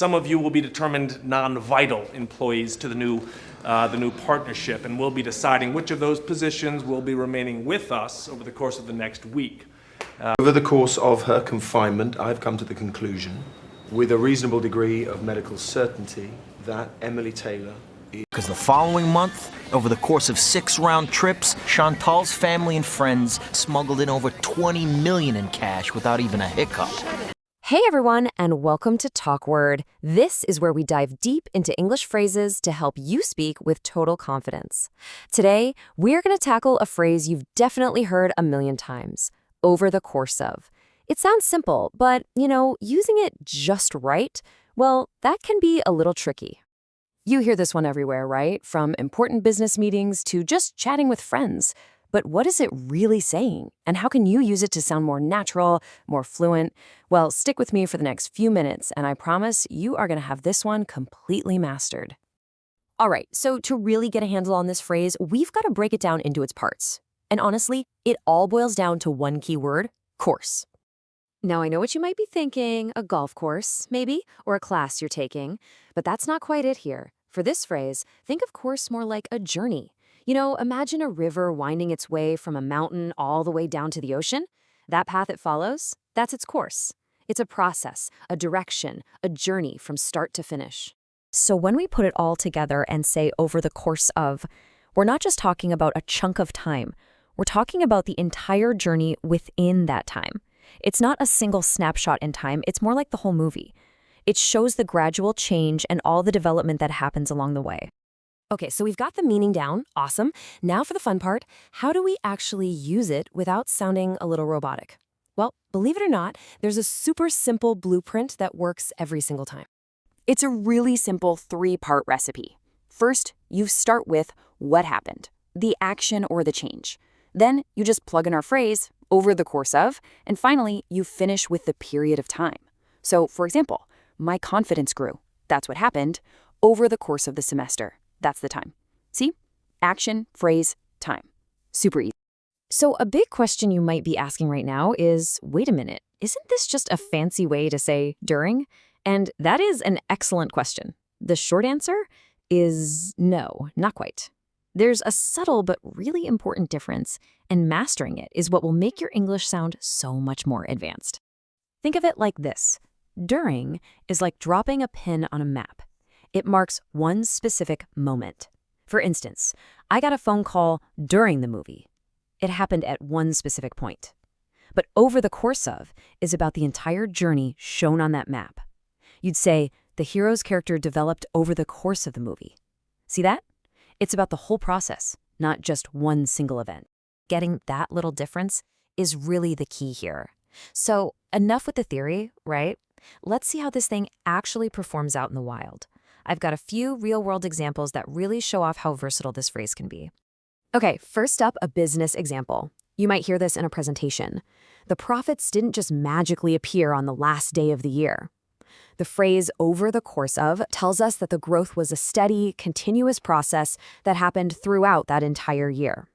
Some of you will be determined non-vital employees to the new partnership, and we'll be deciding which of those positions will be remaining with us over the course of the next week. Over the course of her confinement, I've come to the conclusion, with a reasonable degree of medical certainty, that Emily Taylor is... Because the following month, over the course of 6 round trips, Chantal's family and friends smuggled in over $20 million in cash without even a hiccup. Hey everyone, and welcome to TalkWord. This is where we dive deep into English phrases to help you speak with total confidence. Today, we're going to tackle a phrase you've definitely heard a million times, over the course of. It sounds simple, but, using it just right, well, that can be a little tricky. You hear this one everywhere, right? From important business meetings to just chatting with friends. But what is it really saying? And how can you use it to sound more natural, more fluent? Well, stick with me for the next few minutes, and I promise you are going to have this one completely mastered. All right, so to really get a handle on this phrase, we've got to break it down into its parts. And honestly, it all boils down to one key word, course. Now, I know what you might be thinking, a golf course, maybe, or a class you're taking, but that's not quite it here. For this phrase, think of course more like a journey. Imagine a river winding its way from a mountain all the way down to the ocean. That path it follows, that's its course. It's a process, a direction, a journey from start to finish. So when we put it all together and say over the course of, we're not just talking about a chunk of time. We're talking about the entire journey within that time. It's not a single snapshot in time, it's more like the whole movie. It shows the gradual change and all the development that happens along the way. Okay, so we've got the meaning down. Awesome. Now for the fun part, how do we actually use it without sounding a little robotic? Well, believe it or not, there's a super simple blueprint that works every single time. It's a really simple 3-part recipe. First, you start with what happened, the action or the change. Then you just plug in our phrase, over the course of, and finally, you finish with the period of time. So, for example, my confidence grew. That's what happened over the course of the semester. That's the time. See? Action, phrase, time. Super easy. So a big question you might be asking right now is, wait a minute, isn't this just a fancy way to say during? And that is an excellent question. The short answer is no, not quite. There's a subtle but really important difference, and mastering it is what will make your English sound so much more advanced. Think of it like this. During is like dropping a pin on a map. It marks one specific moment. For instance, I got a phone call during the movie. It happened at one specific point. But over the course of is about the entire journey shown on that map. You'd say the hero's character developed over the course of the movie. See that? It's about the whole process, not just one single event. Getting that little difference is really the key here. So enough with the theory, right? Let's see how this thing actually performs out in the wild. I've got a few real-world examples that really show off how versatile this phrase can be. Okay, first up, a business example. You might hear this in a presentation. The profits didn't just magically appear on the last day of the year. The phrase over the course of tells us that the growth was a steady, continuous process that happened throughout that entire year.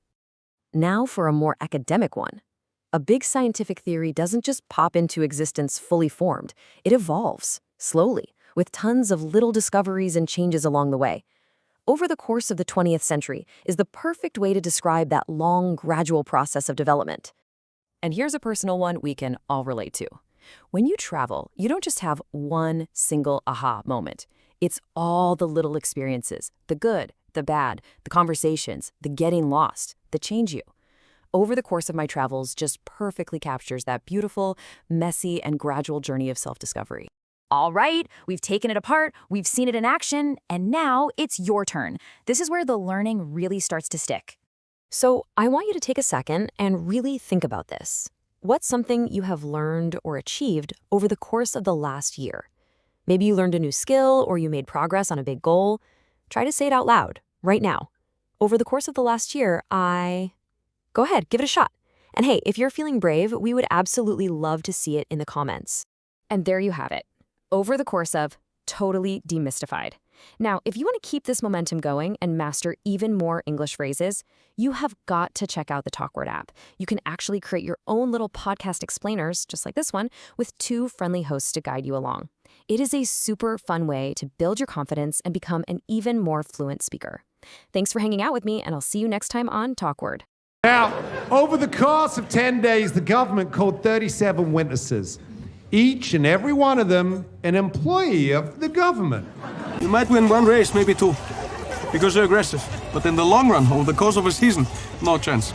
Now for a more academic one. A big scientific theory doesn't just pop into existence fully formed. It evolves, slowly, with tons of little discoveries and changes along the way. Over the course of the 20th century is the perfect way to describe that long, gradual process of development. And here's a personal one we can all relate to. When you travel, you don't just have one single aha moment. It's all the little experiences, the good, the bad, the conversations, the getting lost, that change you. Over the course of my travels just perfectly captures that beautiful, messy, and gradual journey of self-discovery. All right, we've taken it apart, we've seen it in action, and now it's your turn. This is where the learning really starts to stick. So I want you to take a second and really think about this. What's something you have learned or achieved over the course of the last year? Maybe you learned a new skill or you made progress on a big goal. Try to say it out loud, right now. Over the course of the last year, Go ahead, give it a shot. And hey, if you're feeling brave, we would absolutely love to see it in the comments. And there you have it. Over the course of, totally demystified. Now, if you want to keep this momentum going and master even more English phrases, you have got to check out the TalkWord app. You can actually create your own little podcast explainers, just like this one, with 2 friendly hosts to guide you along. It is a super fun way to build your confidence and become an even more fluent speaker. Thanks for hanging out with me, and I'll see you next time on TalkWord. Now, over the course of 10 days, the government called 37 witnesses. Each and every one of them an employee of the government. You might win one race, maybe two, because you're aggressive. But in the long run, over the course of a season, no chance.